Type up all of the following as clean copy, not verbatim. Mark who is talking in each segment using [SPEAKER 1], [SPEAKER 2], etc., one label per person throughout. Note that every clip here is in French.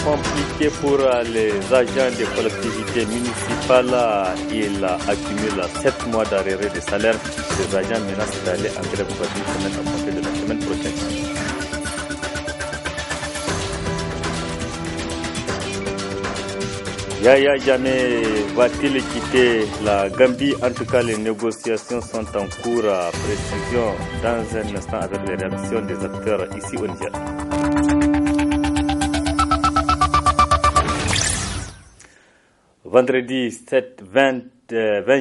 [SPEAKER 1] compliqué pour les agents des collectivités municipales. Il accumule 7 mois d'arrêt de salaire. Les agents menacent d'aller en grève pour 10 semaines à compter de la semaine prochaine. Yaya Jammeh va-t-il quitter la Gambie? En tout cas, les négociations sont en cours. Précision dans un instant avec les réactions des acteurs ici au Niger. Vendredi 20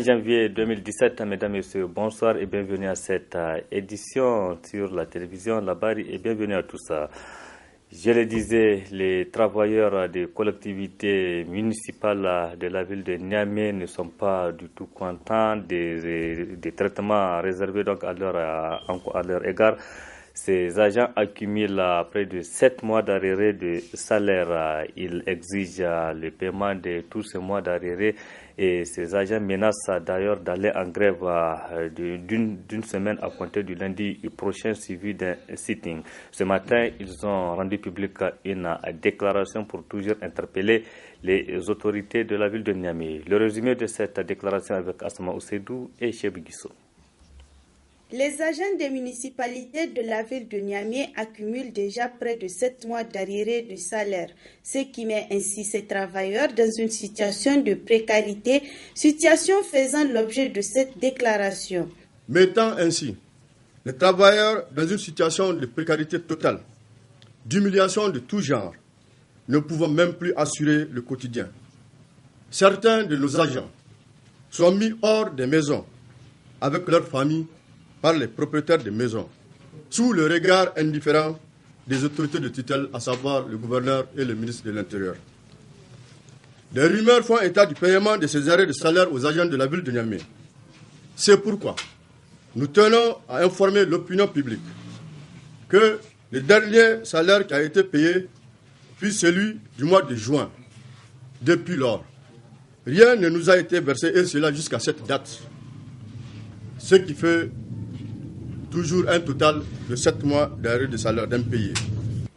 [SPEAKER 1] janvier 2017, mesdames et messieurs, bonsoir et bienvenue à cette édition sur la télévision La Bari et bienvenue à tous. Je le disais, les travailleurs des collectivités municipales de la ville de Niamey ne sont pas du tout contents des traitements réservés donc à leur égard. Ces agents accumulent près de 7 mois d'arrêt de salaire. Ils exigent le paiement de tous ces mois d'arrêt et ces agents menacent d'ailleurs d'aller en grève d'une semaine à compter du lundi prochain suivi d'un sitting. Ce matin, ils ont rendu public une déclaration pour toujours interpeller les autorités de la ville de Niamey. Le résumé de cette déclaration avec Asma Ousseidou et Cheb Guissou.
[SPEAKER 2] Les agents des municipalités de la ville de Niamey accumulent déjà près de 7 mois d'arriérés de salaire, ce qui met ainsi ces travailleurs dans une situation de précarité, situation faisant l'objet de cette déclaration.
[SPEAKER 3] Mettant ainsi les travailleurs dans une situation de précarité totale, d'humiliation de tout genre, ne pouvant même plus assurer le quotidien. Certains de nos agents sont mis hors des maisons avec leurs familles par les propriétaires des maisons, sous le regard indifférent des autorités de tutelle, à savoir le gouverneur et le ministre de l'Intérieur. Des rumeurs font état du paiement de ces arrêts de salaire aux agents de la ville de Niamey. C'est pourquoi nous tenons à informer l'opinion publique que le dernier salaire qui a été payé fut celui du mois de juin. Depuis lors, rien ne nous a été versé, et cela jusqu'à cette date. Ce qui fait toujours un total de 7 mois d'arrêt de salaire d'impayé.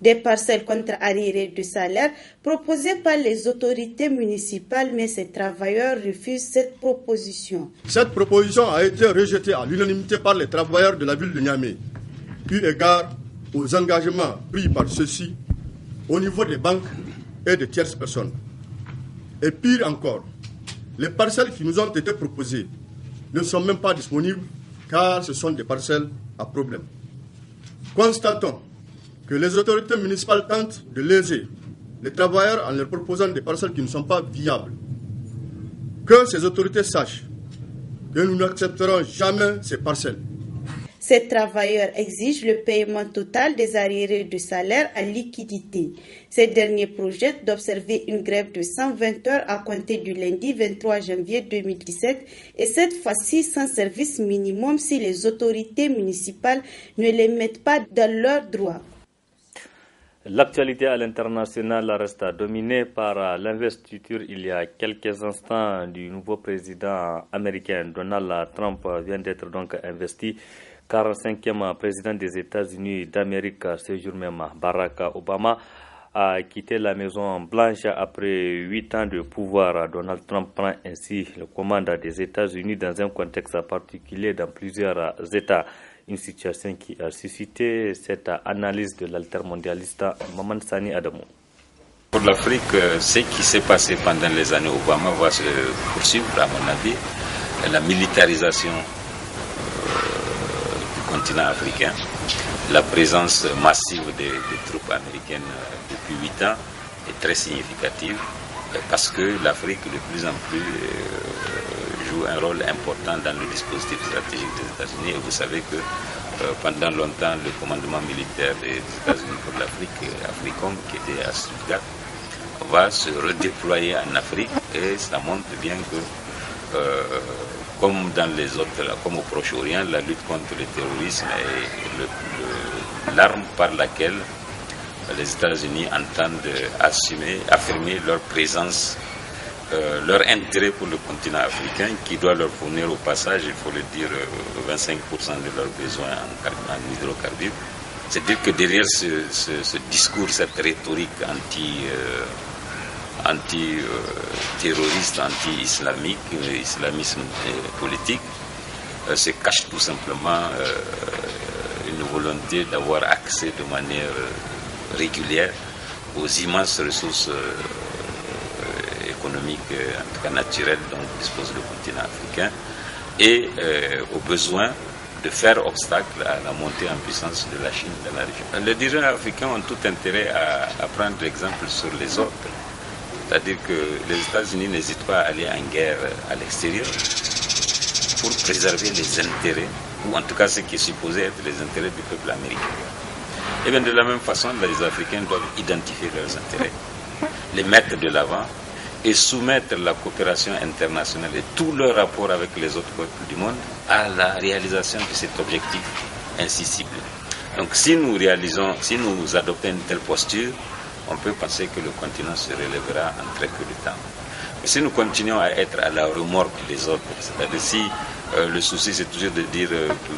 [SPEAKER 2] Des parcelles contre arriérés de salaire proposées par les autorités municipales, mais ces travailleurs refusent cette proposition.
[SPEAKER 3] Cette proposition a été rejetée à l'unanimité par les travailleurs de la ville de Niamey, eu égard aux engagements pris par ceux-ci au niveau des banques et des tierces personnes. Et pire encore, les parcelles qui nous ont été proposées ne sont même pas disponibles car ce sont des parcelles à problème. Constatons que les autorités municipales tentent de léser les travailleurs en leur proposant des parcelles qui ne sont pas viables. Que ces autorités sachent que nous n'accepterons jamais ces parcelles.
[SPEAKER 2] Ces travailleurs exigent le paiement total des arriérés de salaire en liquidité. Ces derniers projettent d'observer une grève de 120 heures à compter du lundi 23 janvier 2017 et cette fois-ci sans service minimum si les autorités municipales ne les mettent pas dans leurs droits.
[SPEAKER 1] L'actualité à l'international reste dominée par l'investiture il y a quelques instants du nouveau président américain. Donald Trump vient d'être donc investi 45e président des États-Unis d'Amérique. Ce jour même, Barack Obama a quitté la Maison Blanche après 8 ans de pouvoir. Donald Trump prend ainsi le commandement des États-Unis dans un contexte particulier dans plusieurs États. Une situation qui a suscité cette analyse de l'altermondialiste Maman Sani Adamou.
[SPEAKER 4] Pour l'Afrique, ce qui s'est passé pendant les années Obama va se poursuivre, à mon avis. La militarisation du continent africain, la présence massive des troupes américaines depuis 8 ans est très significative parce que l'Afrique de plus en plus joue un rôle important dans le dispositif stratégique des États-Unis. Et vous savez que pendant longtemps, le commandement militaire des États-Unis pour l'Afrique, AFRICOM, qui était à Stuttgart, va se redéployer en Afrique et ça montre bien que comme dans les autres, comme au Proche-Orient, la lutte contre le terrorisme est l'arme par laquelle les États-Unis entendent affirmer leur présence, leur intérêt pour le continent africain, qui doit leur fournir au passage, il faut le dire, 25% de leurs besoins en hydrocarbures. C'est-à-dire que derrière ce discours, cette rhétorique anti-terroriste, anti-islamique, islamisme politique, se cache tout simplement une volonté d'avoir accès de manière régulière aux immenses ressources économiques, en tout cas naturelles, dont dispose le continent africain, et au besoin de faire obstacle à la montée en puissance de la Chine dans la région. Les dirigeants africains ont tout intérêt à prendre l'exemple sur les autres. C'est-à-dire que les États-Unis n'hésitent pas à aller en guerre à l'extérieur pour préserver les intérêts, ou en tout cas ce qui est supposé être les intérêts du peuple américain. Et bien de la même façon, les Africains doivent identifier leurs intérêts, les mettre de l'avant et soumettre la coopération internationale et tous leurs rapports avec les autres peuples du monde à la réalisation de cet objectif ainsi ciblé. Donc si nous adoptons une telle posture, on peut penser que le continent se relèvera en très peu de temps. Mais si nous continuons à être à la remorque des autres, c'est-à-dire si le souci c'est toujours de dire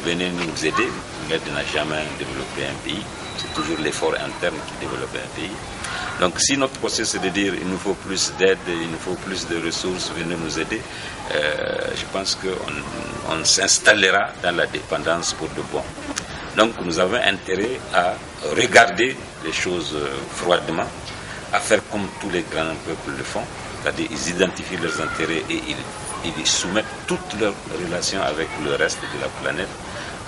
[SPEAKER 4] venez nous aider, l'aide n'a jamais développé un pays, c'est toujours l'effort interne qui développe un pays. Donc si notre processus c'est de dire il nous faut plus d'aide, il nous faut plus de ressources, venez nous aider, je pense qu'on s'installera dans la dépendance pour de bon. Donc nous avons intérêt à regarder les choses froidement, à faire comme tous les grands peuples le font, c'est-à-dire ils identifient leurs intérêts et ils soumettent toutes leurs relations avec le reste de la planète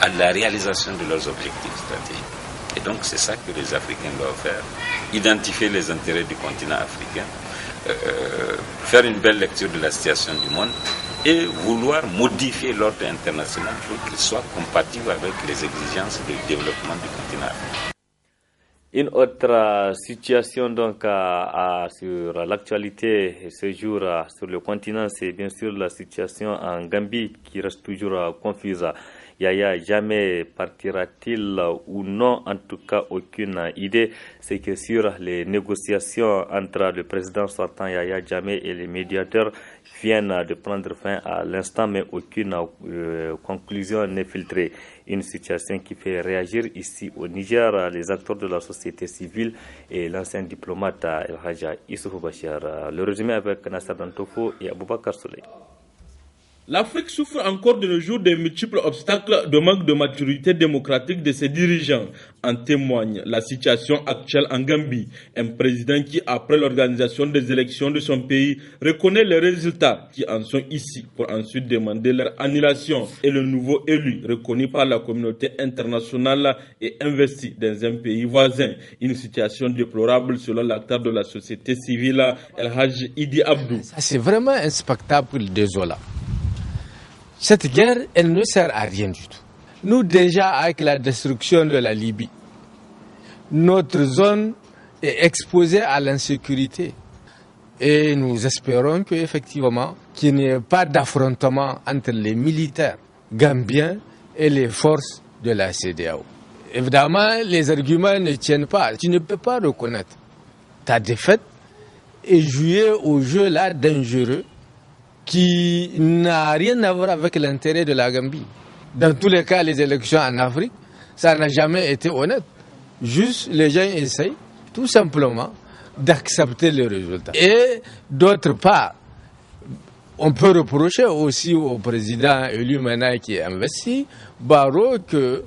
[SPEAKER 4] à la réalisation de leurs objectifs stratégiques. Et donc c'est ça que les Africains doivent faire, identifier les intérêts du continent africain, faire une belle lecture de la situation du monde et vouloir modifier l'ordre international pour qu'il soit compatible avec les exigences du développement du continent africain.
[SPEAKER 1] Une autre situation donc sur l'actualité ce jour sur le continent, c'est bien sûr la situation en Gambie qui reste toujours confuse. Yaya Jammeh partira-t-il ou non? En tout cas, aucune idée. C'est que sur les négociations entre le président sortant Yaya Jammeh et les médiateurs viennent de prendre fin à l'instant, mais aucune conclusion n'est filtrée. Une situation qui fait réagir ici au Niger les acteurs de la société civile et l'ancien diplomate El Hadja Issoufou Bachir. Le résumé avec Nasser Dantofo et Aboubakar Souley.
[SPEAKER 5] L'Afrique souffre encore de nos jours des multiples obstacles de manque de maturité démocratique de ses dirigeants. En témoigne la situation actuelle en Gambie. Un président qui, après l'organisation des élections de son pays, reconnaît les résultats qui en sont ici pour ensuite demander leur annulation. Et le nouveau élu, reconnu par la communauté internationale et investi dans un pays voisin. Une situation déplorable selon l'acteur de la société civile, El Hadj Idi Abdou.
[SPEAKER 6] C'est vraiment un spectacle désolant. Cette guerre, elle ne sert à rien du tout. Nous, déjà, avec la destruction de la Libye, notre zone est exposée à l'insécurité. Et nous espérons qu'effectivement, qu'il n'y ait pas d'affrontement entre les militaires gambiens et les forces de la CEDEAO. Évidemment, les arguments ne tiennent pas. Tu ne peux pas reconnaître ta défaite et jouer au jeu là dangereux qui n'a rien à voir avec l'intérêt de la Gambie. Dans tous les cas, les élections en Afrique, ça n'a jamais été honnête. Juste, les gens essayent tout simplement d'accepter les résultats. Et d'autre part, on peut reprocher aussi au président élu maintenant qui est investi, Barrow, que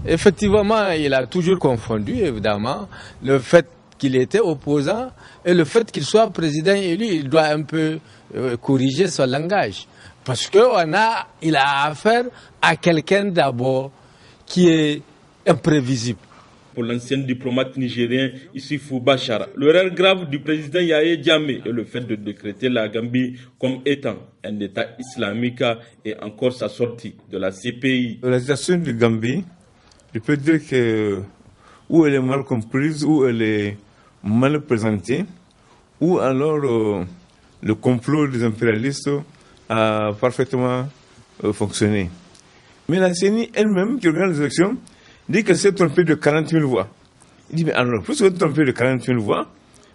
[SPEAKER 6] effectivement, il a toujours confondu, évidemment, le fait qu'il était opposant et le fait qu'il soit président élu. Il doit un peu corriger son langage. Parce qu'il a affaire à quelqu'un d'abord qui est imprévisible.
[SPEAKER 5] Pour l'ancien diplomate nigérien Issoufou Bachir, l'erreur grave du président Yaya Jammeh est le fait de décréter la Gambie comme étant un État islamique et encore sa sortie de la CPI.
[SPEAKER 7] La situation de Gambie, je peux dire que ou elle est mal comprise, ou elle est mal présentée, ou alors le complot des impérialistes a parfaitement fonctionné. Mais la CENI elle-même, qui organise les élections, dit qu'elle s'est trompée de 40 000 voix. Il dit, mais alors, plus vous êtes trompé de 40 000 voix,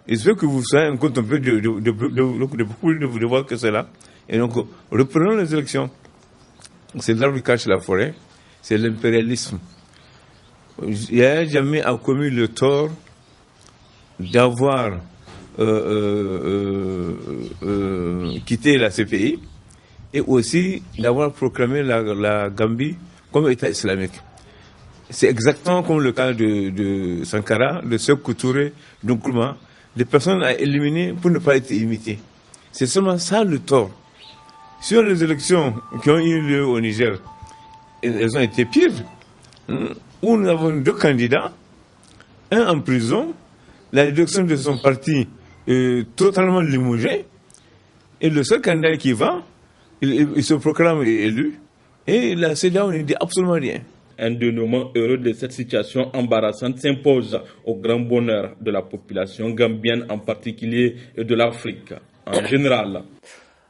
[SPEAKER 7] il se fait que vous soyez encore trompé de beaucoup de voix que cela. Et donc, reprenons les élections. C'est l'arbre qui cache la forêt, c'est l'impérialisme. Yahya Jammeh a commis le tort d'avoir quitté la CPI et aussi d'avoir proclamé la Gambie comme État islamique. C'est exactement comme le cas de Sankara, de Sékou Touré, de Nkrumah, des personnes à éliminer pour ne pas être imitées. C'est seulement ça le tort. Sur les élections qui ont eu lieu au Niger, elles ont été pires, où nous avons 2 candidats, un en prison, la direction de son parti est totalement limogée, et le seul candidat qui va, il se proclame élu, et la CEDEAO ne dit absolument rien.
[SPEAKER 5] Un dénouement heureux de cette situation embarrassante s'impose au grand bonheur de la population gambienne en particulier et de l'Afrique en général.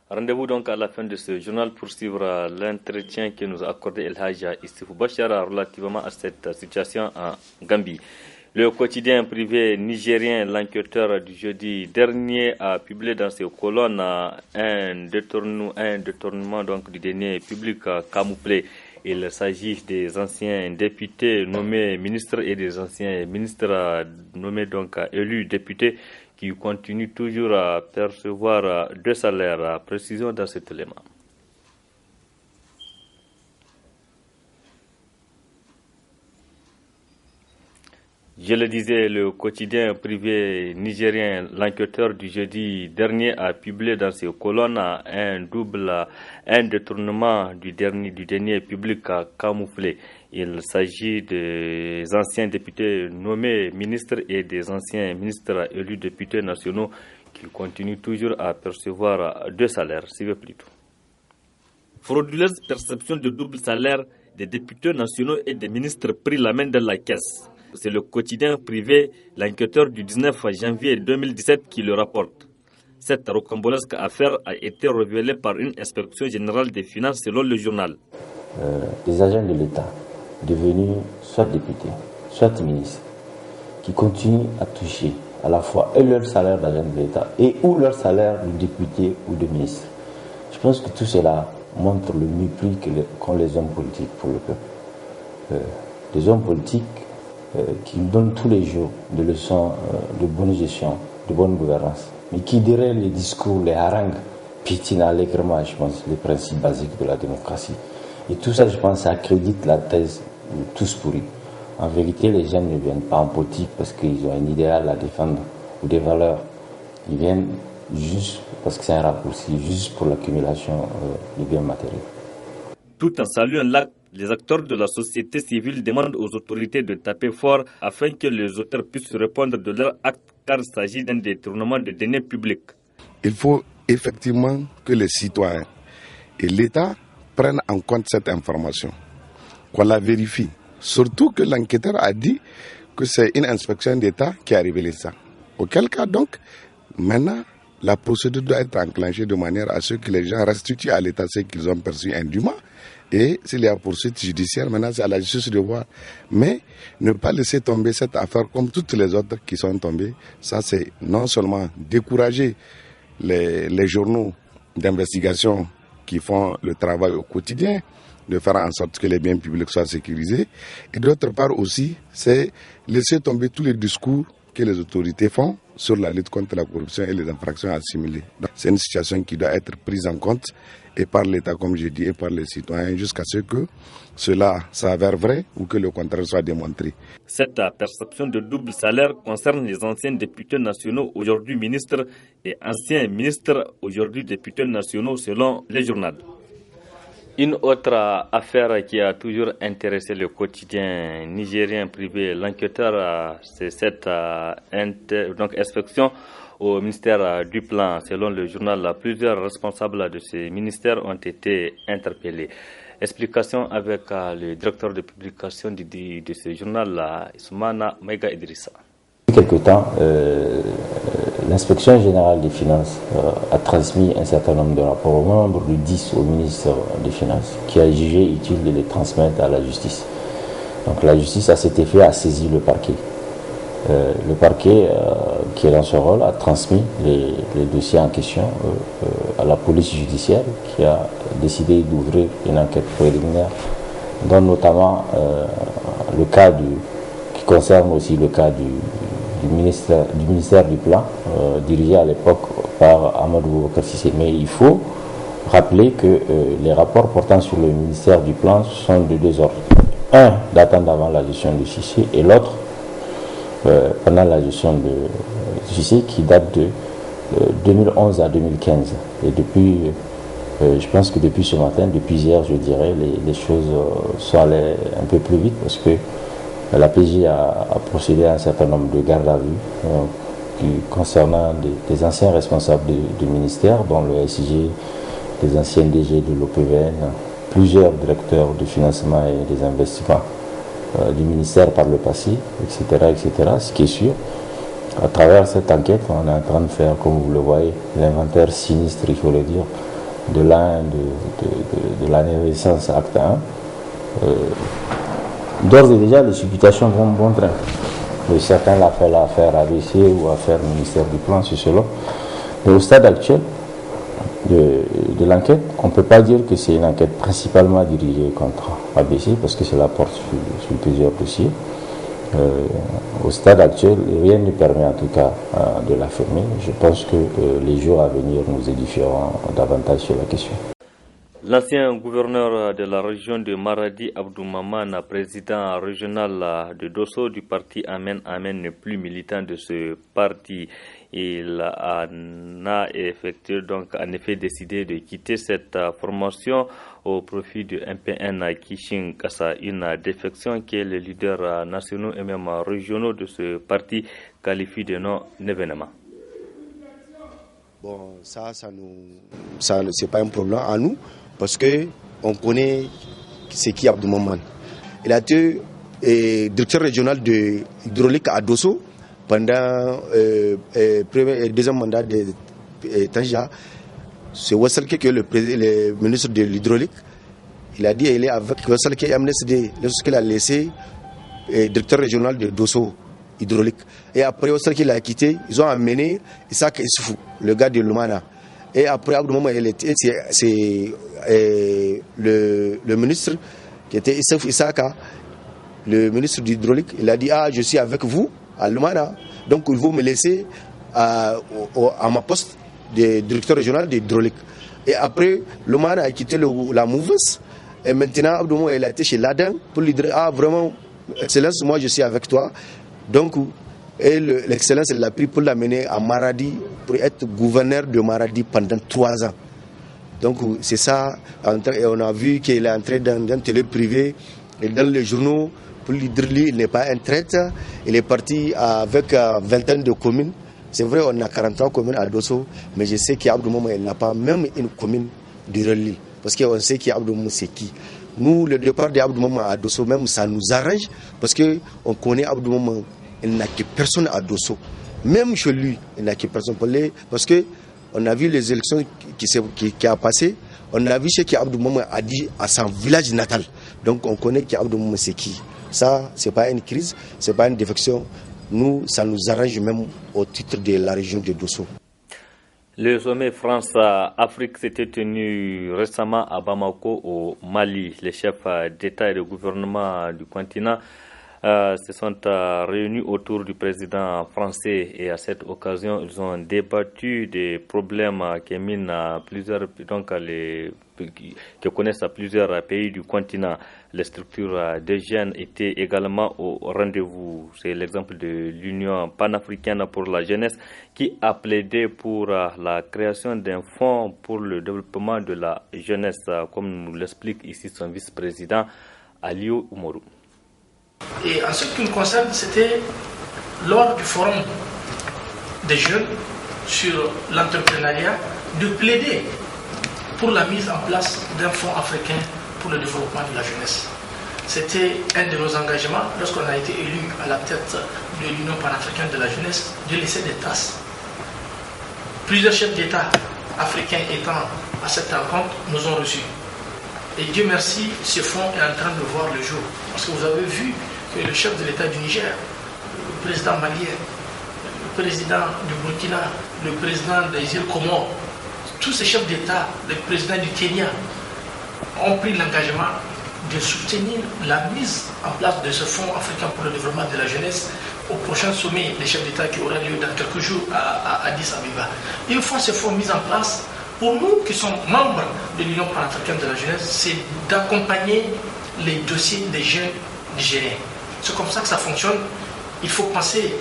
[SPEAKER 1] Rendez-vous donc à la fin de ce journal pour suivre l'entretien que nous a accordé El Hadja Issoufou Bachara relativement à cette situation en Gambie. Le quotidien privé nigérien, l'enquêteur du jeudi dernier, a publié dans ses colonnes un détournement donc du denier public camouflé. Il s'agit des anciens députés nommés ministres et des anciens ministres nommés donc élus députés qui continuent toujours à percevoir 2 salaires. Précision dans cet élément. Je le disais, le quotidien privé nigérien, l'enquêteur du jeudi dernier, a publié dans ses colonnes un détournement du denier public camouflé. Il s'agit des anciens députés nommés ministres et des anciens ministres élus députés nationaux qui continuent toujours à percevoir 2 salaires. Suivez plutôt. Frauduleuse perception de double salaire des députés nationaux et des ministres pris la main dans la caisse. C'est le quotidien privé, l'enquêteur du 19 janvier 2017 qui le rapporte. Cette rocambolesque affaire a été révélée par une inspection générale des finances selon le journal.
[SPEAKER 8] Des agents de l'État devenus soit députés, soit ministres, qui continuent à toucher à la fois leur salaire d'agent de l'État et ou leur salaire de député ou de ministre. Je pense que tout cela montre le mépris qu'ont les hommes politiques pour le peuple. Les hommes politiques qui nous donnent tous les jours des leçons de bonne gestion, de bonne gouvernance, mais qui derrière les discours, les harangues, piétinent allègrement, je pense, les principes basiques de la démocratie. Et tout ça, je pense, ça accrédite la thèse de tous pourris. En vérité, les gens ne viennent pas en politique parce qu'ils ont un idéal à défendre ou des valeurs. Ils viennent juste parce que c'est un raccourci, juste pour l'accumulation de biens matériels.
[SPEAKER 1] Tout en saluant l'acte, les acteurs de la société civile demandent aux autorités de taper fort afin que les auteurs puissent répondre de leur acte car il s'agit d'un détournement de deniers publics.
[SPEAKER 9] Il faut effectivement que les citoyens et l'État prennent en compte cette information, qu'on la vérifie. Surtout que l'enquêteur a dit que c'est une inspection d'État qui a révélé ça. Auquel cas donc, maintenant, la procédure doit être enclenchée de manière à ce que les gens restituent à l'État ce qu'ils ont perçu indûment. Et s'il y a poursuite judiciaire, maintenant c'est à la justice de voir. Mais ne pas laisser tomber cette affaire comme toutes les autres qui sont tombées, ça c'est non seulement décourager les journaux d'investigation qui font le travail au quotidien, de faire en sorte que les biens publics soient sécurisés, et d'autre part aussi, c'est laisser tomber tous les discours que les autorités font sur la lutte contre la corruption et les infractions assimilées. Donc, c'est une situation qui doit être prise en compte et par l'État, comme je dis, et par les citoyens, jusqu'à ce que cela s'avère vrai ou que le contraire soit démontré.
[SPEAKER 1] Cette perception de double salaire concerne les anciens députés nationaux, aujourd'hui ministres, et anciens ministres, aujourd'hui députés nationaux, selon les journaux. Une autre affaire qui a toujours intéressé le quotidien nigérien privé, l'enquêteur, c'est cette inspection au ministère du Plan. Selon le journal, plusieurs responsables de ces ministères ont été interpellés. Explication avec le directeur de publication de ce journal, Ismaana Maïga Idrissa.
[SPEAKER 8] Depuis quelque temps, l'inspection générale des finances a transmis un certain nombre de rapports aux membres du 10 au ministre des Finances, qui a jugé utile de les transmettre à la justice. Donc la justice, à cet effet, a saisi le parquet. Le parquet, qui est dans ce rôle, a transmis les dossiers en question à la police judiciaire, qui a décidé d'ouvrir une enquête préliminaire, dont notamment le cas concerne aussi le cas du ministère du Plan, dirigé à l'époque par Amadou Boubacar Cissé. Mais il faut rappeler que les rapports portant sur le ministère du Plan sont de deux ordres. Un datant d'avant la gestion de Cissé et l'autre pendant la gestion de Cissé qui date de 2011 à 2015. Et depuis, je pense que depuis ce matin, depuis hier, je dirais, les choses sont allées un peu plus vite parce que la PJ a procédé à un certain nombre de gardes à vue concernant des anciens responsables du ministère, dont le SIG, des anciens DG de l'OPVN, plusieurs directeurs de financement et des investissements du ministère par le passé, etc., etc. Ce qui est sûr, à travers cette enquête, on est en train de faire, comme vous le voyez, l'inventaire sinistre, il faut le dire, de la naissance acte 1. D'ores et déjà, les supputations vont bon train. Certains l'appellent l'affaire ABC ou affaire ministère du Plan, c'est cela. Mais au stade actuel de l'enquête, on ne peut pas dire que c'est une enquête principalement dirigée contre ABC parce que c'est la porte sur plusieurs dossiers. Au stade actuel, rien ne permet en tout cas de l'affirmer. Je pense que les jours à venir nous édifieront davantage sur la question.
[SPEAKER 1] L'ancien gouverneur de la région de Maradi, Abdou Maman, président régional de Dosso du parti Amen Amen, n'est plus militant de ce parti. Il a effectué donc en effet décidé de quitter cette formation au profit de MPN Kishin Kassa, une défection que les leaders nationaux et même régionaux de ce parti qualifient de non-événement.
[SPEAKER 10] Bon, ça c'est pas un problème à nous parce que on connaît c'est qui Abdou Maman. Il a été directeur régional de hydraulique à Dosso pendant premier et deuxième mandat de Tanja. C'est Wassalke qui est le ministre de l'hydraulique. Il a dit qu'il est avec Wassalke MNSD lorsqu'il a laissé directeur régional de Dosso hydraulique. Et après Wassalke l'a quitté, ils ont amené Isaac Issoufou, le gars de Lumana. Et après Abdou Maman, c'est le ministre qui était Isaka, le ministre de l'hydraulique. Il a dit je suis avec vous à Lumana, donc il faut me laisser à ma poste de directeur régional de l'hydraulique. Et après, Lumana a quitté la mouvance. Et maintenant, Abdou Maman, il a été chez l'ADEN pour lui dire vraiment, Excellence, moi je suis avec toi. Donc, l'Excellence, elle l'a pris pour l'amener à Maradi, pour être gouverneur de Maradi pendant 3 ans. Donc, c'est ça. Et on a vu qu'il est entré dans un télé privé et dans les journaux. Pour lui dire, il n'est pas un traître. Il est parti avec vingtaine de communes. C'est vrai, on a 43 communes à Dosso, mais je sais qu'Abdou Maman, il n'a pas même une commune de Relais. Parce qu'on sait qu'Abdou Maman, c'est qui. Nous, le départ d'Abdou Maman à Dosso, même ça nous arrange, parce qu'on connaît Abdou Maman. Il n'a que personne à Dosso. Même chez lui, il n'a que personne pour les. Parce qu'on a vu les élections qui a passé. On a vu ce qu'Abdou Maman a dit à son village natal. Donc on connaît qu'Abdou Maman c'est qui. Ça, ce n'est pas une crise, ce n'est pas une défection. Nous, ça nous arrange même au titre de la région de Dosso.
[SPEAKER 1] Le sommet France-Afrique s'était tenu récemment à Bamako, au Mali. Les chefs d'État et de gouvernement du continent se sont réunis autour du président français et à cette occasion ils ont débattu des problèmes qui minent que connaissent plusieurs pays du continent. Les structures des jeunes étaient également au rendez-vous. C'est l'exemple de l'Union panafricaine pour la jeunesse qui a plaidé pour la création d'un fonds pour le développement de la jeunesse, comme nous l'explique ici son vice-président Aliou Oumarou.
[SPEAKER 11] Et en ce qui nous concerne, c'était lors du forum des jeunes sur l'entrepreneuriat de plaider pour la mise en place d'un fonds africain pour le développement de la jeunesse. C'était un de nos engagements lorsqu'on a été élu à la tête de l'Union panafricaine de la jeunesse de laisser des traces. Plusieurs chefs d'État africains étant à cette rencontre nous ont reçus. Et Dieu merci, ce fonds est en train de voir le jour. Parce que vous avez vu que le chef de l'État du Niger, le président malien, le président du Burkina, le président des îles Comores, tous ces chefs d'État, le président du Kenya, ont pris l'engagement de soutenir la mise en place de ce Fonds africain pour le développement de la jeunesse au prochain sommet des chefs d'État qui aura lieu dans quelques jours à Addis Abeba. Une fois ce fonds mis en place, pour nous qui sommes membres de l'Union panafricaine de la jeunesse, c'est d'accompagner les dossiers des jeunes nigériens. C'est comme ça que ça fonctionne. Il faut penser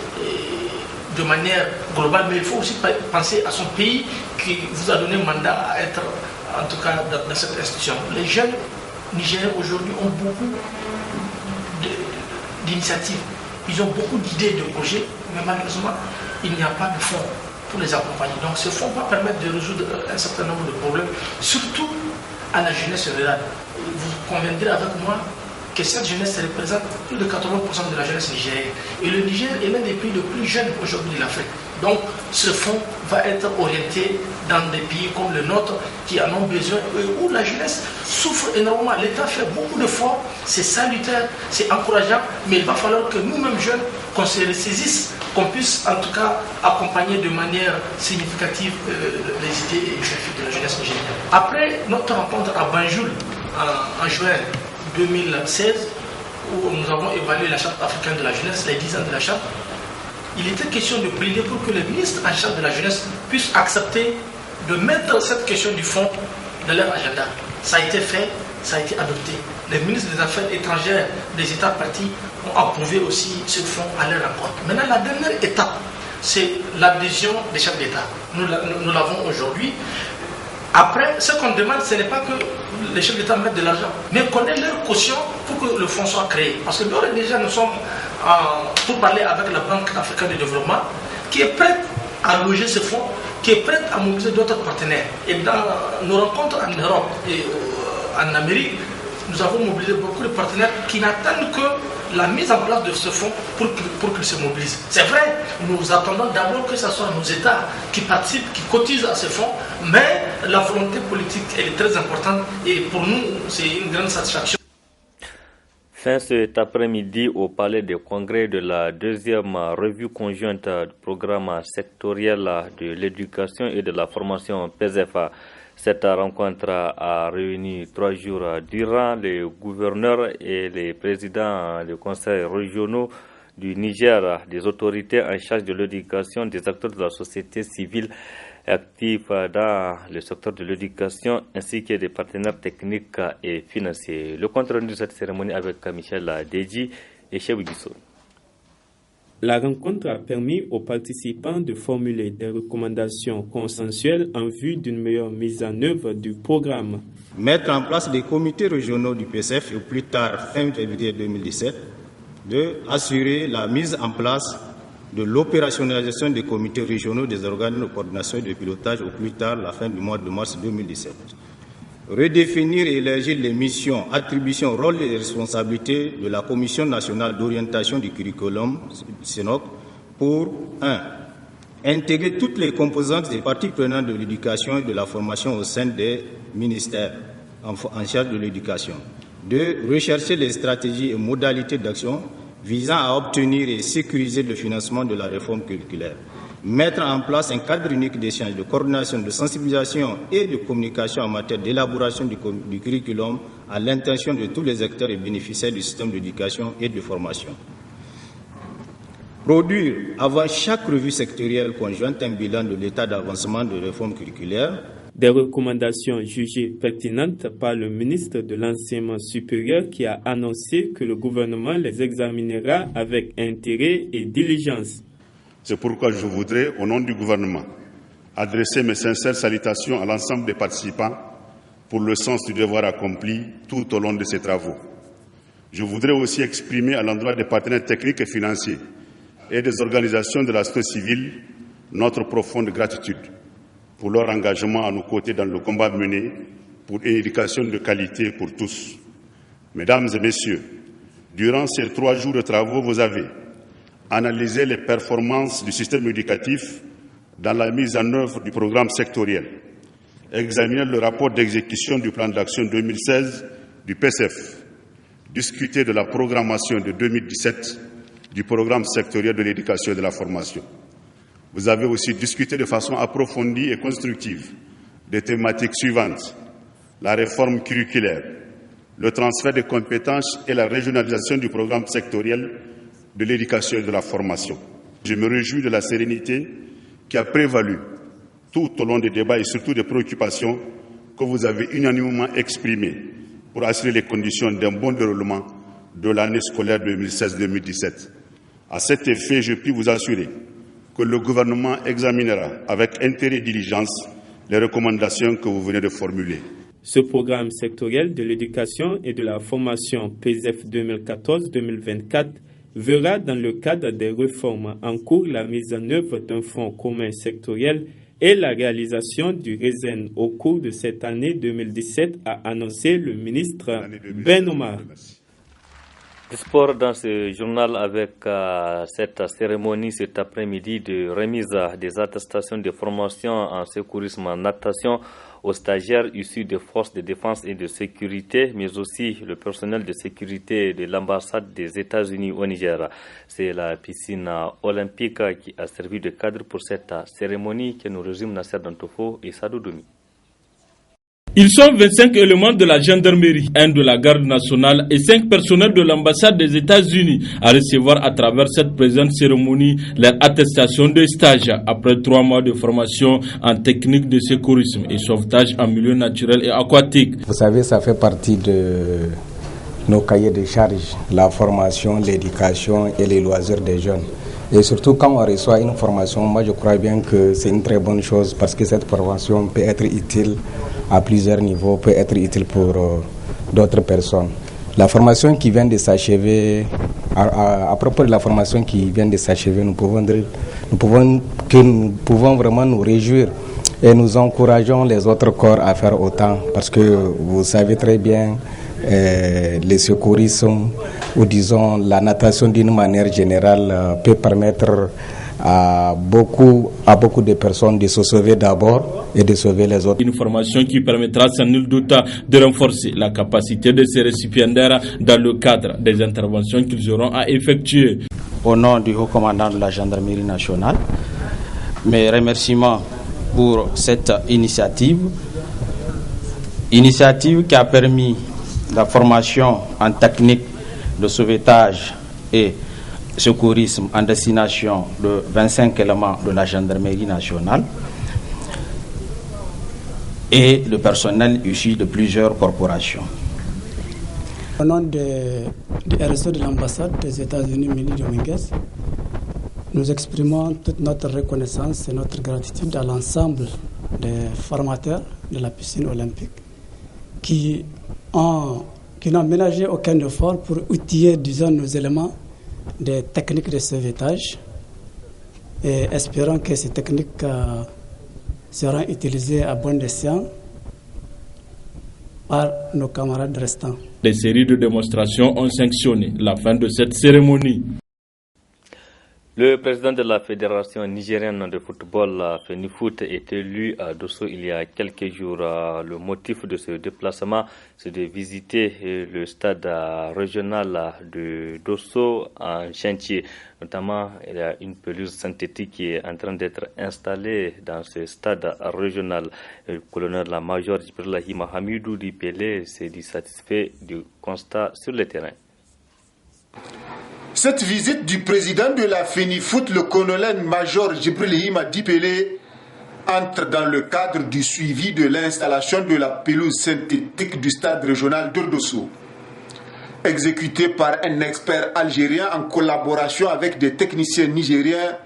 [SPEAKER 11] de manière globale, mais il faut aussi penser à son pays qui vous a donné mandat à être, en tout cas, dans cette institution. Les jeunes Nigériens aujourd'hui ont beaucoup d'initiatives. Ils ont beaucoup d'idées, de projets, mais malheureusement, il n'y a pas de fonds pour les accompagner. Donc ce fonds va permettre de résoudre un certain nombre de problèmes, surtout à la jeunesse rurale. Vous conviendrez avec moi que cette jeunesse représente plus de 80% de la jeunesse nigérienne. Et le Niger est l'un des pays les plus jeunes aujourd'hui de l'Afrique. Donc ce fonds va être orienté dans des pays comme le nôtre qui en ont besoin, où la jeunesse souffre énormément. L'État fait beaucoup d'efforts, c'est salutaire, c'est encourageant, mais il va falloir que nous-mêmes jeunes, qu'on se ressaisisse, qu'on puisse en tout cas accompagner de manière significative les idées et les chefs de la jeunesse nigérienne. Après notre rencontre à Banjul en juin 2016, où nous avons évalué la charte africaine de la jeunesse, les 10 ans de la charte, il était question de plaider pour que les ministres en charge de la jeunesse puissent accepter de mettre cette question du fonds dans leur agenda. Ça a été fait, ça a été adopté. Les ministres des Affaires étrangères des États partis ont approuvé aussi ce fonds à leur rencontre. Maintenant, la dernière étape, c'est l'adhésion des chefs d'État. Nous l'avons aujourd'hui. Après, ce qu'on demande, ce n'est pas que les chefs d'État mettent de l'argent, mais qu'on ait leur caution pour que le fonds soit créé. Parce que d'ores et déjà, nous sommes pour parler avec la Banque africaine de développement, qui est prête à loger ce fonds, qui est prête à mobiliser d'autres partenaires. Et dans nos rencontres en Europe et en Amérique, nous avons mobilisé beaucoup de partenaires qui n'attendent que la mise en place de ce fonds pour qu'ils se mobilisent. C'est vrai, nous attendons d'abord que ce soit nos États qui participent, qui cotisent à ce fonds, mais la volonté politique, elle est très importante et pour nous, c'est une grande satisfaction.
[SPEAKER 1] Fin cet après-midi au Palais des Congrès de la deuxième revue conjointe du programme sectoriel de l'éducation et de la formation PESEFA. Cette rencontre a réuni 3 jours durant les gouverneurs et les présidents des conseils régionaux du Niger, des autorités en charge de l'éducation, des acteurs de la société civile actifs dans le secteur de l'éducation, ainsi que des partenaires techniques et financiers. Le compte rendu de cette cérémonie avec Michel Deji et Chebou Guissou.
[SPEAKER 12] La rencontre a permis aux participants de formuler des recommandations consensuelles en vue d'une meilleure mise en œuvre du programme.
[SPEAKER 13] Mettre en place des comités régionaux du PSF et au plus tard fin février 2017, de assurer la mise en place de l'opérationnalisation des comités régionaux des organes de coordination et de pilotage au plus tard la fin du mois de mars 2017. Redéfinir et élargir les missions, attributions, rôles et responsabilités de la Commission nationale d'orientation du curriculum, CNOC, pour 1. Intégrer toutes les composantes des parties prenantes de l'éducation et de la formation au sein des ministères en charge de l'éducation. 2. Rechercher les stratégies et modalités d'action visant à obtenir et sécuriser le financement de la réforme curriculaire. Mettre en place un cadre unique d'échange, de coordination, de sensibilisation et de communication en matière d'élaboration du curriculum à l'intention de tous les acteurs et bénéficiaires du système d'éducation et de formation. Produire, avant chaque revue sectorielle conjointe, un bilan de l'état d'avancement de réforme curriculaire.
[SPEAKER 12] Des recommandations jugées pertinentes par le ministre de l'Enseignement supérieur qui a annoncé que le gouvernement les examinera avec intérêt et diligence.
[SPEAKER 14] C'est pourquoi je voudrais, au nom du gouvernement, adresser mes sincères salutations à l'ensemble des participants pour le sens du devoir accompli tout au long de ces travaux. Je voudrais aussi exprimer à l'endroit des partenaires techniques et financiers et des organisations de la société civile notre profonde gratitude pour leur engagement à nos côtés dans le combat mené pour une éducation de qualité pour tous. Mesdames et messieurs, durant ces 3 jours de travaux, vous avez analysé les performances du système éducatif dans la mise en œuvre du programme sectoriel, examiné le rapport d'exécution du plan d'action 2016 du PSF, discuté de la programmation de 2017 du programme sectoriel de l'éducation et de la formation. Vous avez aussi discuté de façon approfondie et constructive des thématiques suivantes: la réforme curriculaire, le transfert des compétences et la régionalisation du programme sectoriel de l'éducation et de la formation. Je me réjouis de la sérénité qui a prévalu tout au long des débats et surtout des préoccupations que vous avez unanimement exprimées pour assurer les conditions d'un bon déroulement de l'année scolaire 2016-2017. À cet effet, je puis vous assurer que le gouvernement examinera avec intérêt et diligence les recommandations que vous venez de formuler.
[SPEAKER 12] Ce programme sectoriel de l'éducation et de la formation PSEF 2014-2024 verra dans le cadre des réformes en cours la mise en œuvre d'un fonds commun sectoriel et la réalisation du RESEN au cours de cette année 2017, a annoncé le ministre Ben Omar.
[SPEAKER 1] Du sport dans ce journal avec cette cérémonie cet après-midi de remise des attestations de formation en secourisme en natation aux stagiaires issus des forces de défense et de sécurité, mais aussi le personnel de sécurité de l'ambassade des États-Unis au Niger. C'est la piscine olympique qui a servi de cadre pour cette cérémonie que nous résume Nasser Dantofo et Sadou Doumi.
[SPEAKER 5] Ils sont 25 éléments de la gendarmerie, 1 de la garde nationale et 5 personnels de l'ambassade des États-Unis à recevoir à travers cette présente cérémonie leur attestation de stage après 3 mois de formation en technique de secourisme et sauvetage en milieu naturel et aquatique.
[SPEAKER 15] Vous savez, ça fait partie de nos cahiers de charges, la formation, l'éducation et les loisirs des jeunes. Et surtout quand on reçoit une formation, moi je crois bien que c'est une très bonne chose parce que cette formation peut être utile à plusieurs niveaux, peut être utile pour d'autres personnes. La formation qui vient de s'achever, à propos de la formation qui vient de s'achever, nous pouvons vraiment nous réjouir et nous encourageons les autres corps à faire autant parce que vous savez très bien les secourismes ou disons la natation d'une manière générale peut permettre à beaucoup de personnes de se sauver d'abord et de sauver les autres.
[SPEAKER 5] Une formation qui permettra sans nul doute de renforcer la capacité de ces récipiendaires dans le cadre des interventions qu'ils auront à effectuer.
[SPEAKER 16] Au nom du haut commandant de la gendarmerie nationale, mes remerciements pour cette initiative qui a permis la formation en technique de sauvetage et secourisme en destination de 25 éléments de la gendarmerie nationale et le personnel issu de plusieurs corporations.
[SPEAKER 17] Au nom du RSE de l'ambassade des États-Unis, Mili Dominguez, nous exprimons toute notre reconnaissance et notre gratitude à l'ensemble des formateurs de la piscine olympique qui n'ont ménagé aucun effort pour outiller, disons, nos éléments des techniques de sauvetage et espérons que ces techniques seront utilisées à bon escient par nos camarades restants.
[SPEAKER 5] Des séries de démonstrations ont sanctionné la fin de cette cérémonie.
[SPEAKER 1] Le président de la Fédération nigérienne de football, FENIFOOT, est élu à Dosso il y a quelques jours. Le motif de ce déplacement, c'est de visiter le stade régional de Dosso en chantier. Notamment, il y a une pelouse synthétique qui est en train d'être installée dans ce stade régional. Le colonel-major Jibrilahi Mahamidou Dipele s'est dit satisfait du constat sur le terrain.
[SPEAKER 18] Cette visite du président de la FENIFOOT, le colonel-major Jibrilahi Dipele, entre dans le cadre du suivi de l'installation de la pelouse synthétique du stade régional de Dosso. Exécutée par un expert algérien en collaboration avec des techniciens nigériens,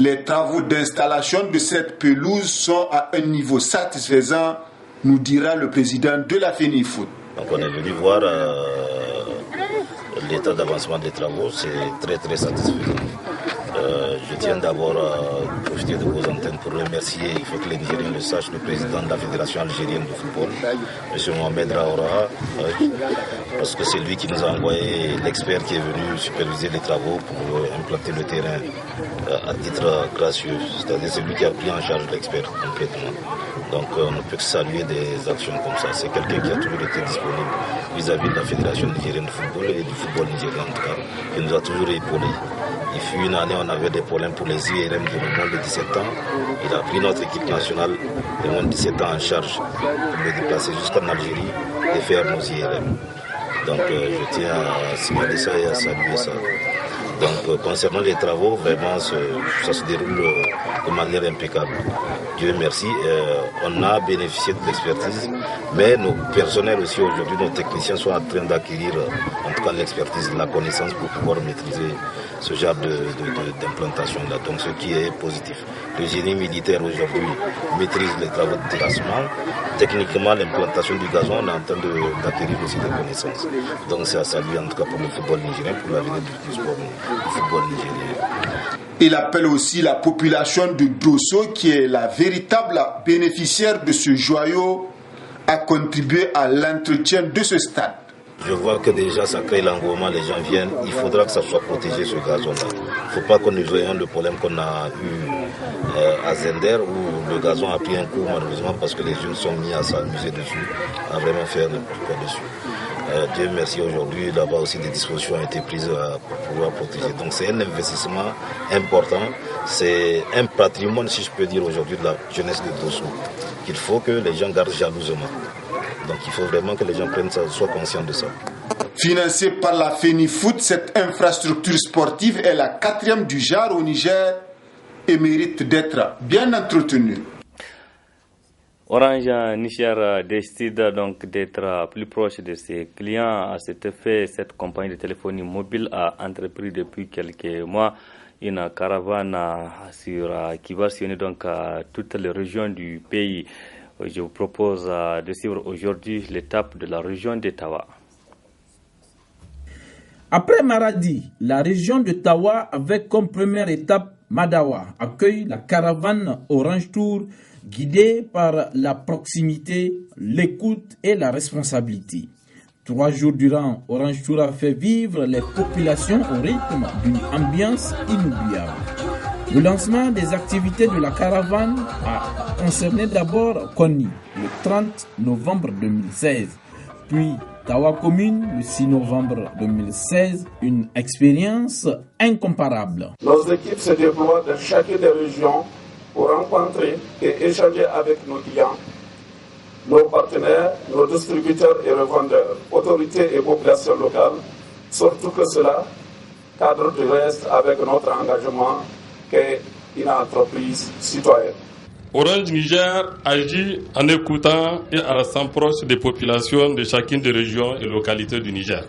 [SPEAKER 18] les travaux d'installation de cette pelouse sont à un niveau satisfaisant, nous dira le président de la FENIFOOT.
[SPEAKER 19] Donc on est venu voir l'état d'avancement des travaux, c'est très satisfaisant. Je tiens d'abord à profiter de vos antennes pour remercier, il faut que les Nigériens le sachent, le président de la Fédération algérienne de football, M. Mohamed Raoura, parce que c'est lui qui nous a envoyé l'expert qui est venu superviser les travaux pour implanter le terrain à titre gracieux. C'est-à-dire c'est lui qui a pris en charge l'expert complètement. Donc on ne peut que saluer des actions comme ça. C'est quelqu'un qui a toujours été disponible vis-à-vis de la Fédération nigérienne de football et du football nigérien en tout cas, qui nous a toujours épaulés. Il fut une année, on avait des problèmes pour les IRM de moins de 17 ans. Il a pris notre équipe nationale de moins de 17 ans en charge pour le déplacer jusqu'en Algérie et faire nos IRM. Donc je tiens à signaler ça et à saluer ça. Donc concernant les travaux, vraiment ça se déroule de manière impeccable. Dieu merci, on a bénéficié de l'expertise, mais nos personnels aussi aujourd'hui, nos techniciens sont en train d'acquérir en tout cas l'expertise, la connaissance pour pouvoir maîtriser ce genre d'implantation-là. Donc ce qui est positif. Le génie militaire aujourd'hui maîtrise les travaux de terrassement. Techniquement, l'implantation du gazon, on est en train d'acquérir aussi des connaissances. Donc c'est à saluer en tout cas pour le football nigérien, pour l'avenir du sport du football nigérien.
[SPEAKER 18] Il appelle aussi la population de Dosso, qui est la véritable bénéficiaire de ce joyau, à contribuer à l'entretien de ce stade.
[SPEAKER 19] Je vois que déjà ça crée l'engouement, les gens viennent. Il faudra que ça soit protégé ce gazon-là. Il ne faut pas qu'on nous ait le problème qu'on a eu à Zender où le gazon a pris un coup malheureusement parce que les jeunes sont mis à s'amuser dessus, à vraiment faire n'importe quoi dessus. Dieu merci, aujourd'hui là-bas aussi des dispositions ont été prises pour pouvoir protéger. Donc c'est un investissement important, c'est un patrimoine si je peux dire aujourd'hui de la jeunesse de Dosso qu'il faut que les gens gardent jalousement. Donc il faut vraiment que les gens prennent ça, soient conscients de ça.
[SPEAKER 18] Financée par la FENIFOOT, cette infrastructure sportive est la 4e du genre au Niger et mérite d'être bien entretenue.
[SPEAKER 1] Orange Niger décide donc d'être plus proche de ses clients. À cet effet, cette compagnie de téléphonie mobile a entrepris depuis quelques mois une caravane qui va sillonner donc toutes les régions du pays. Je vous propose de suivre aujourd'hui l'étape de la région de Tawa.
[SPEAKER 20] Après Maradi, la région de Tawa, avec comme première étape Madawa, accueille la caravane Orange Tour, guidée par la proximité, l'écoute et la responsabilité. 3 jours durant, Orange Tour a fait vivre les populations au rythme d'une ambiance inoubliable. Le lancement des activités de la caravane a concerné d'abord Konni le 30 novembre 2016, puis Tawa Commune le 6 novembre 2016, une expérience incomparable.
[SPEAKER 21] Nos équipes se déploient dans chacune des régions pour rencontrer et échanger avec nos clients, nos partenaires, nos distributeurs et revendeurs, autorités et populations locales, surtout que cela cadre du reste avec notre engagement qu'est une entreprise citoyenne.
[SPEAKER 22] Orange Niger agit en écoutant et en restant proche des populations de chacune des régions et localités du Niger.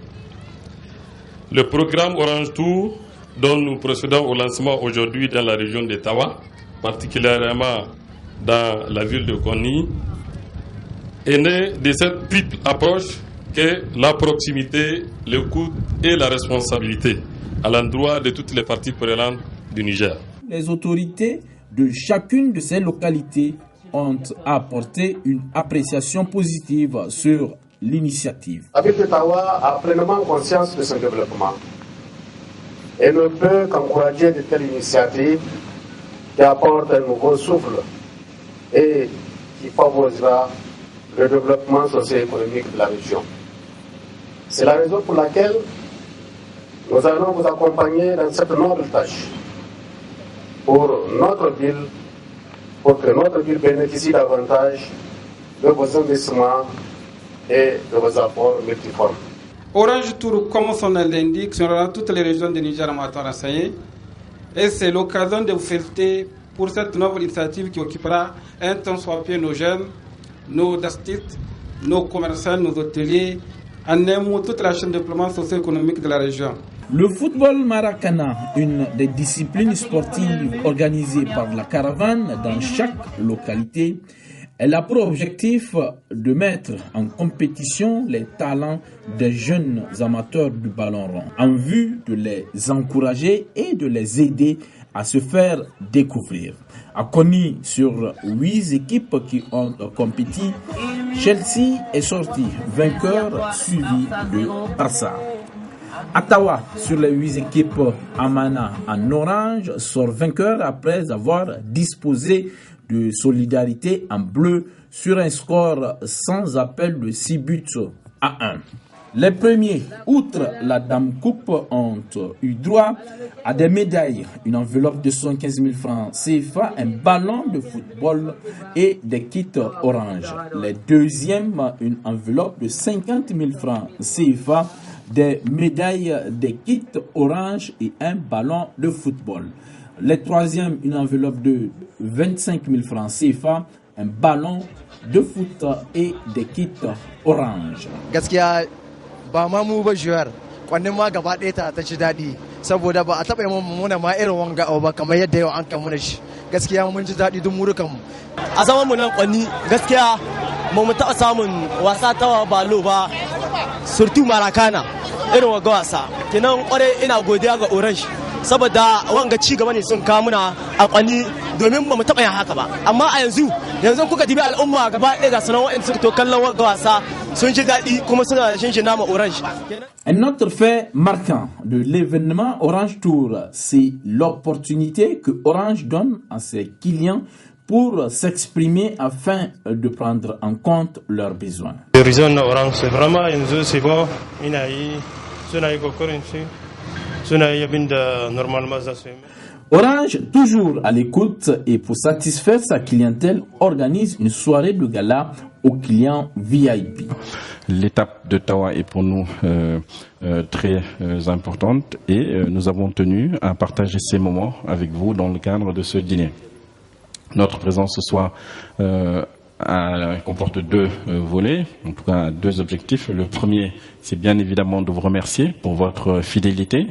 [SPEAKER 22] Le programme Orange Tour, dont nous procédons au lancement aujourd'hui dans la région de Tawa, particulièrement dans la ville de Konni, est né de cette triple approche qu'est la proximité, l'écoute et la responsabilité à l'endroit de toutes les parties prenantes du Niger.
[SPEAKER 20] Les autorités de chacune de ces localités ont apporté une appréciation positive sur l'initiative.
[SPEAKER 21] La ville de Tawa a pleinement conscience de ce développement et ne peut qu'encourager de telles initiatives qui apportent un nouveau souffle et qui favorisera le développement socio-économique de la région. C'est la raison pour laquelle nous allons vous accompagner dans cette noble tâche pour notre ville, pour que notre ville bénéficie davantage de vos investissements et de vos apports multiformes.
[SPEAKER 23] Orange Tour, comme son nom l'indique, sera dans toutes les régions du Niger renseignées et c'est l'occasion de vous féliciter pour cette nouvelle initiative qui occupera un temps soit peu nos jeunes, nos dastites, nos commerçants, nos hôteliers, en un mot toute la chaîne de développement socio-économique de la région.
[SPEAKER 20] Le football maracana, une des disciplines sportives organisées par la caravane dans chaque localité, elle a pour objectif de mettre en compétition les talents des jeunes amateurs du ballon rond, en vue de les encourager et de les aider à se faire découvrir. À Konni, sur 8 équipes qui ont compétit, Chelsea est sorti vainqueur suivi de Barça. À Tawa, sur les 8 équipes, Amana en orange sort vainqueur après avoir disposé de solidarité en bleu sur un score sans appel de 6 buts à 1. Les premiers, outre la Dame Coupe, ont eu droit à des médailles, une enveloppe de 75 000 francs CFA, un ballon de football et des kits orange. Les deuxièmes, une enveloppe de 50 000 francs CFA, des médailles, des kits orange et un ballon de football. Les troisièmes, une enveloppe de 25 000 francs CFA, un ballon de foot et des kits orange.
[SPEAKER 2] Gaskiya ba ma mu ba joueur kwanin ma gaba ɗaya ta ci daɗi saboda ba a taɓa yi muna ma irin wanga ba kamar yadda yau an kamu da shi. Gaskiya mun ji daɗi duk murukan mu.
[SPEAKER 3] A zaman mu nan kwanni gaskiya mu taɓa samun wasa ta balo ba surtu marakana irin wanga wasa. Kenan kwarai ina godiya ga Orange saboda wanga ci gaba ne sun kawo muna a kwanni domin ba mu taɓa yin haka ba. Amma a yanzu kuka dibi al'umma gaba ɗaya ga sanan waɗanda suka to kallon wanga wasa sun ji daɗi kuma suna shinshina ma Orange.
[SPEAKER 20] Un autre fait marquant de l'événement Orange Tour, c'est l'opportunité que Orange donne à ses clients pour s'exprimer afin de prendre en compte leurs besoins.
[SPEAKER 4] L'horizon Orange, c'est vraiment c'est bon.
[SPEAKER 20] Orange, toujours à l'écoute et pour satisfaire sa clientèle, organise une soirée de gala aux clients VIP.
[SPEAKER 24] L'étape de Tawa est pour nous très importante et nous avons tenu à partager ces moments avec vous dans le cadre de ce dîner. Notre présence ce soir comporte deux volets, en tout cas deux objectifs. Le premier, c'est bien évidemment de vous remercier pour votre fidélité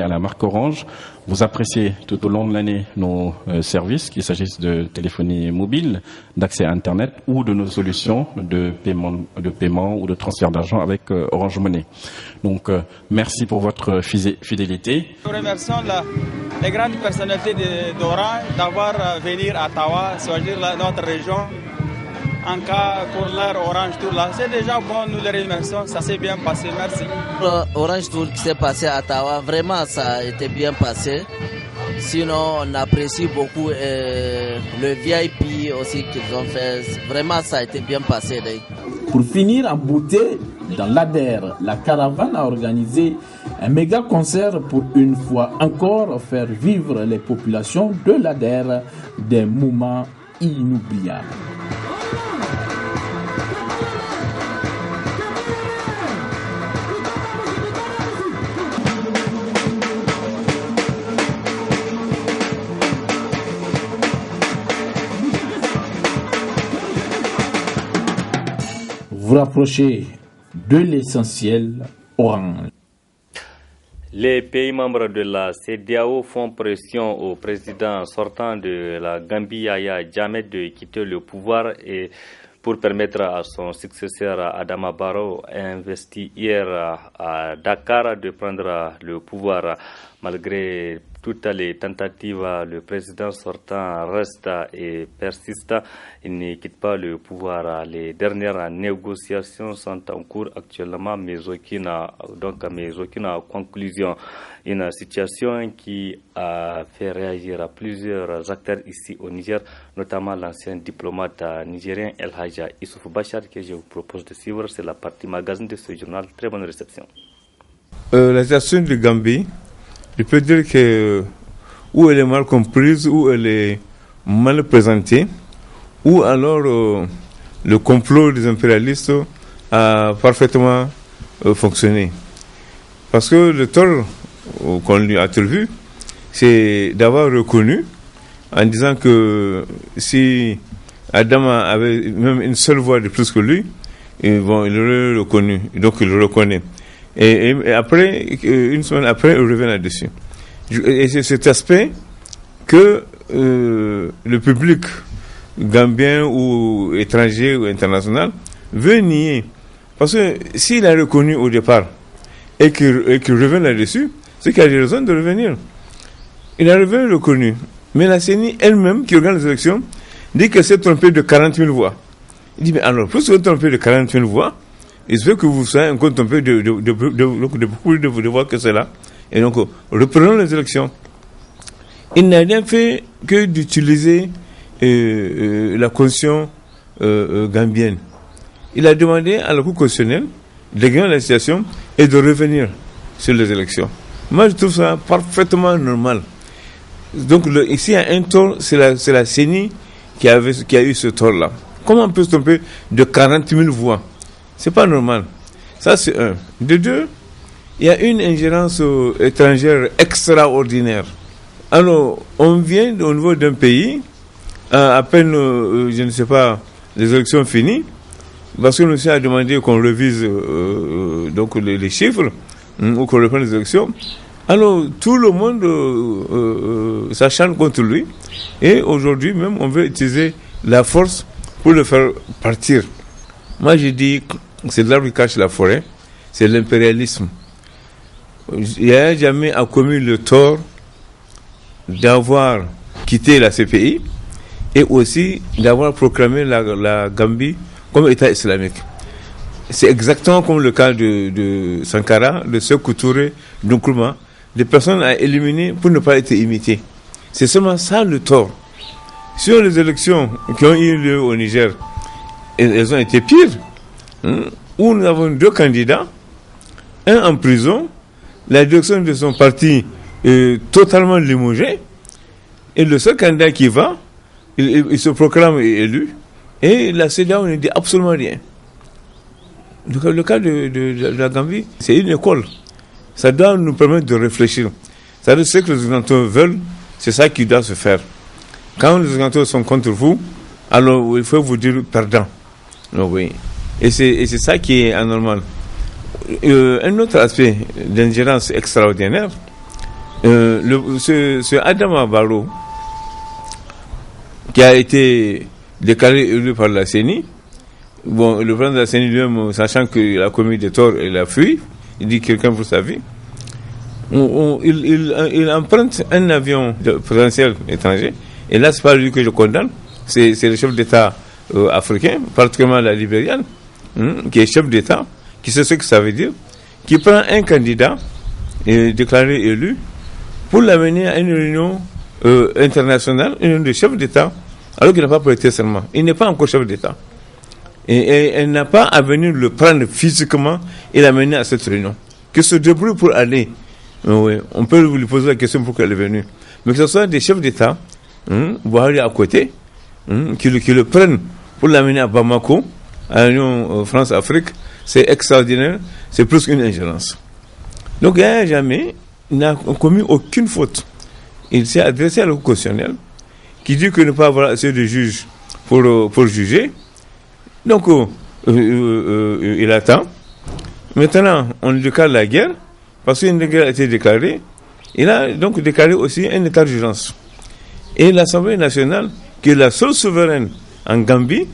[SPEAKER 24] à la marque Orange. Vous appréciez tout au long de l'année nos services, qu'il s'agisse de téléphonie mobile, d'accès à Internet ou de nos solutions de paiement ou de transfert d'argent avec Orange Money. Donc, merci pour votre fidélité.
[SPEAKER 23] Nous remercions les grandes personnalités d'Orange d'avoir venu à Tawa, choisir notre région. En cas pour l'heure Orange Tour là, c'est déjà bon, nous les remercions, ça s'est bien passé, merci.
[SPEAKER 25] Orange Tour qui s'est passé à Tawa, vraiment ça a été bien passé. Sinon, on apprécie beaucoup le VIP aussi qu'ils ont fait, vraiment ça a été bien passé.
[SPEAKER 20] Pour finir en beauté, dans l'ADER, la caravane a organisé un méga concert pour une fois encore faire vivre les populations de l'ADER des moments inoubliables. Vous rapprochez de l'essentiel Orange.
[SPEAKER 1] Les pays membres de la CEDEAO font pression au président sortant de la Gambie, Yahya Jammeh, de quitter le pouvoir et pour permettre à son successeur Adama Barrow, investi hier à Dakar, de prendre le pouvoir. Malgré toutes les tentatives, le président sortant reste et persiste. Il ne quitte pas le pouvoir. Les dernières négociations sont en cours actuellement, mais aucune conclusion. Une situation qui a fait réagir à plusieurs acteurs ici au Niger, notamment l'ancien diplomate nigérien El Hadja Issouf Bachar, que je vous propose de suivre. C'est la partie magazine de ce journal. Très bonne réception.
[SPEAKER 7] La situation de Gambie, je peux dire que ou elle est mal comprise, ou elle est mal présentée, ou alors le complot des impérialistes a parfaitement fonctionné. Parce que le tort qu'on lui a attribué, c'est d'avoir reconnu, en disant que si Adama avait même une seule voix de plus que lui, il l'aurait reconnu, donc il le reconnaît. Et après, une semaine après, il revient là-dessus. Et c'est cet aspect que le public gambien ou étranger ou international veut nier. Parce que s'il a reconnu au départ et qu'il revient là-dessus, c'est qu'il a des raisons de revenir. Il a reconnu. Mais la CENI elle-même, qui organise les élections, dit qu'elle s'est trompée de 40 000 voix. Il dit, mais alors, plus vous êtes trompé de 40 000 voix, il se fait que vous soyez encore trompé de beaucoup de voix que c'est là. Et donc, reprenons les élections. Il n'a rien fait que d'utiliser la constitution gambienne. Il a demandé à la Cour constitutionnelle de gagner la situation et de revenir sur les élections. Moi, je trouve ça parfaitement normal. Donc, ici, il y a un tort, c'est la CENI qui a eu ce tort-là. Comment on peut se tromper de 40 000 voix? C'est pas normal. Ça, c'est un. De deux, il y a une ingérence étrangère extraordinaire. Alors, on vient au niveau d'un pays, à peine, je ne sais pas, les élections finies, parce que le monsieur a demandé qu'on revise donc les chiffres, ou qu'on reprenne les élections. Alors, tout le monde s'acharne contre lui. Et aujourd'hui, même, on veut utiliser la force pour le faire partir. Moi, je dis, c'est l'arbre qui cache la forêt, c'est l'impérialisme. Il n'y a jamais commis le tort d'avoir quitté la CPI et aussi d'avoir proclamé la Gambie comme État islamique. C'est exactement comme le cas de Sankara, de Sékou Touré, de Nkrumah, des personnes à éliminer pour ne pas être imitées. C'est seulement ça le tort. Sur les élections qui ont eu lieu au Niger, elles ont été pires, où nous avons 2 candidats, un en prison, la direction de son parti est totalement limogée, et le seul candidat qui va, il se proclame élu, et la CEDEAO ne dit absolument rien. Le cas de la Gambie, c'est une école. Ça doit nous permettre de réfléchir. C'est-à-dire ce que les Occidentaux veulent, c'est ça qui doit se faire. Quand les Occidentaux sont contre vous, alors il faut vous dire perdant. Oui. Et c'est ça qui est anormal. Un autre aspect d'ingérence extraordinaire, ce Adama Barrow, qui a été déclaré élu par la CENI, bon, le président de la CENI lui-même, sachant qu'il a commis des torts, il a fui, il dit quelqu'un pour sa vie. Il emprunte un avion présidentiel étranger, et là, c'est pas lui que je condamne, c'est le chef d'État africain, particulièrement la Libérienne, qui est chef d'État, qui sait ce que ça veut dire, qui prend un candidat déclaré élu pour l'amener à une réunion internationale, une réunion de chefs d'État, alors qu'il n'a pas prêté serment. Il n'est pas encore chef d'État. Et elle n'a pas à venir le prendre physiquement et l'amener à cette réunion. Que se débrouille pour aller. Oui, on peut lui poser la question pourquoi elle est venue. Mais que ce soit des chefs d'État, Buhari à côté, qui le prennent pour l'amener à Bamako, à l'Union France-Afrique, c'est extraordinaire, c'est plus qu'une ingérence. Donc, il jamais n'a commis aucune faute. Il s'est adressé à la Cour constitutionnelle, qui dit qu'il ne peut pas avoir assez de juges pour juger. Donc, il attend. Maintenant, on déclare la guerre, parce qu'une guerre a été déclarée. Il a donc déclaré aussi un état d'urgence. Et l'Assemblée nationale, qui est la seule souveraine en Gambie,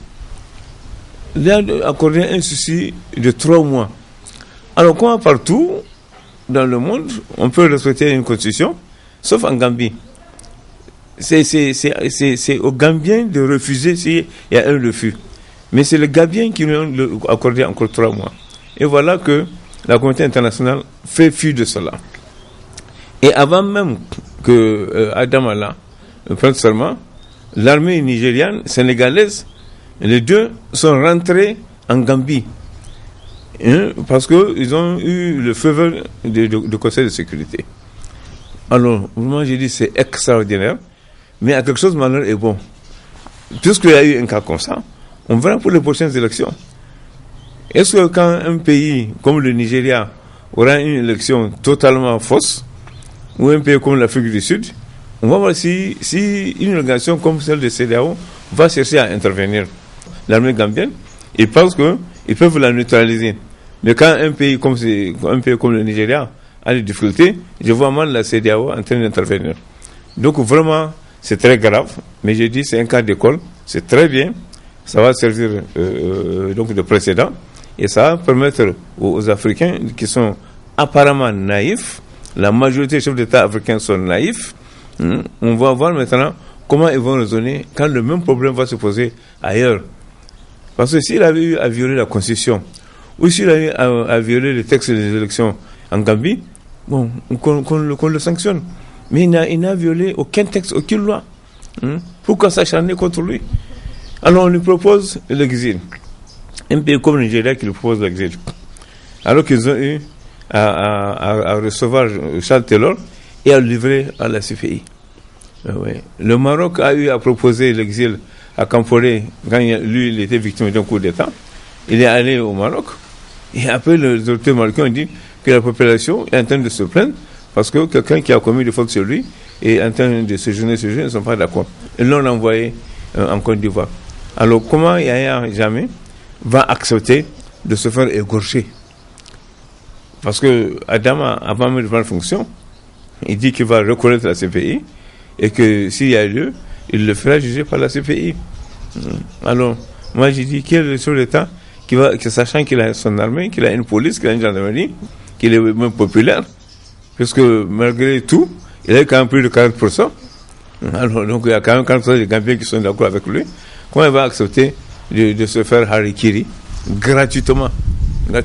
[SPEAKER 7] lui a accordé un souci de 3 mois. Alors, comment partout dans le monde, on peut respecter une constitution, sauf en Gambie. C'est aux Gambiens de refuser s'il y a un refus. Mais c'est les Gambiens qui lui ont accordé encore 3 mois. Et voilà que la communauté internationale fait fi de cela. Et avant même que Adam Allah prenne serment, l'armée nigériane, sénégalaise, les deux sont rentrés en Gambie. Parce qu'ils ont eu le faveur du Conseil de sécurité. Alors, vraiment, j'ai dit c'est extraordinaire, mais à quelque chose, malheur est bon. Puisqu'il y a eu un cas comme ça, on verra pour les prochaines élections. Est-ce que quand un pays comme le Nigeria aura une élection totalement fausse, ou un pays comme l'Afrique du Sud, on va voir si une organisation comme celle de CEDEAO va chercher à intervenir. L'armée gambienne, ils pensent qu'ils peuvent la neutraliser. Mais quand un pays comme le Nigeria a des difficultés, je vois mal la CEDEAO en train d'intervenir. Donc vraiment, c'est très grave. Mais je dis, c'est un cas d'école, c'est très bien. Ça va servir donc de précédent. Et ça va permettre aux Africains qui sont apparemment naïfs, la majorité des chefs d'État africains sont naïfs, on va voir maintenant comment ils vont raisonner quand le même problème va se poser ailleurs. Parce que s'il avait eu à violer la Constitution, ou s'il avait eu à violer les textes des élections en Gambie, bon, qu'on le sanctionne. Mais il n'a violé aucun texte, aucune loi. Pourquoi s'acharner contre lui? Alors on lui propose l'exil. Un pays comme le Nigeria qui lui propose l'exil. alors qu'ils ont eu à recevoir Charles Taylor et à le livrer à la CPI. Le Maroc a eu à proposer l'exil à Camporé quand lui il était victime d'un coup d'État. Il est allé au Maroc et après les autorités marocaines ont dit que la population est en train de se plaindre parce que quelqu'un qui a commis des fautes sur lui est en train de séjourner, ils ne sont pas d'accord. Ils l'ont envoyé en Côte d'Ivoire. Alors comment Yahya Jammeh va accepter de se faire égorger? Parce que Adama, avant même de prendre fonction, il dit qu'il va reconnaître la CPI et que s'il y a lieu, il le fera juger par la CPI. Alors, moi j'ai dit quel est le chef d'État qui sachant qu'il a son armée, qu'il a une police, qu'il a une gendarmerie, qu'il est même populaire, parce que malgré tout, il a quand même plus de 40%. Alors, donc il y a quand même 40% des Gambiens qui sont d'accord avec lui. Comment il va accepter de se faire harikiri gratuitement? On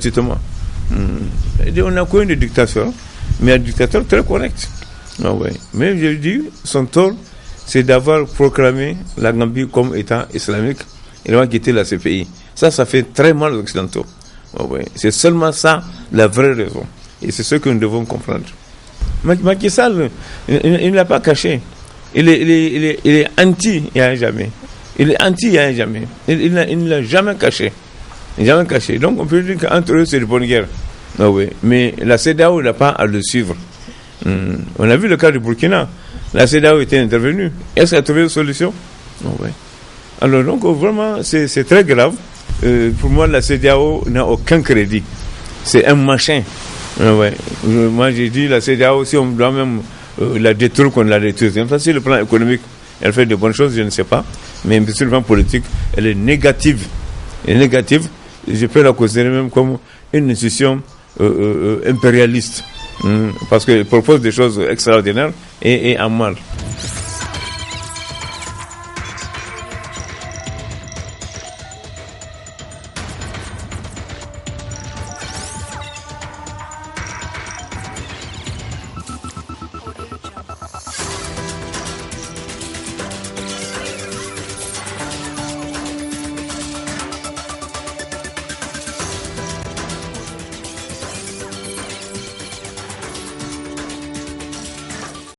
[SPEAKER 7] a connu des dictateurs, mais un dictateur très correct. Mais je dis, son tort, c'est d'avoir proclamé la Gambie comme État islamique et d'avoir quitté la CPI. Ça fait très mal aux Occidentaux. C'est seulement ça la vraie raison. Et c'est ce que nous devons comprendre. Macky Sall, il ne l'a pas caché. Il est anti-Yahya Jammeh. Il est anti-Yahya Jammeh. Il ne l'a jamais caché. Jamais caché. Donc on peut dire qu'entre eux, c'est de bonne guerre. Mais la CEDEAO n'a pas à le suivre. On a vu le cas du Burkina. La CEDEAO était intervenue. Est-ce qu'elle a trouvé une solution? Alors donc vraiment, c'est très grave. Pour moi, la CEDEAO n'a aucun crédit. C'est un machin. Moi, j'ai dit, la CEDEAO, si on doit même la détruire, qu'on la détruise. Enfin, sur le plan économique, elle fait de bonnes choses, je ne sais pas. Mais sur le plan politique, elle est négative. Elle est négative. Je peux la considérer même comme une institution impérialiste. Parce qu'elle propose des choses extraordinaires et en mal.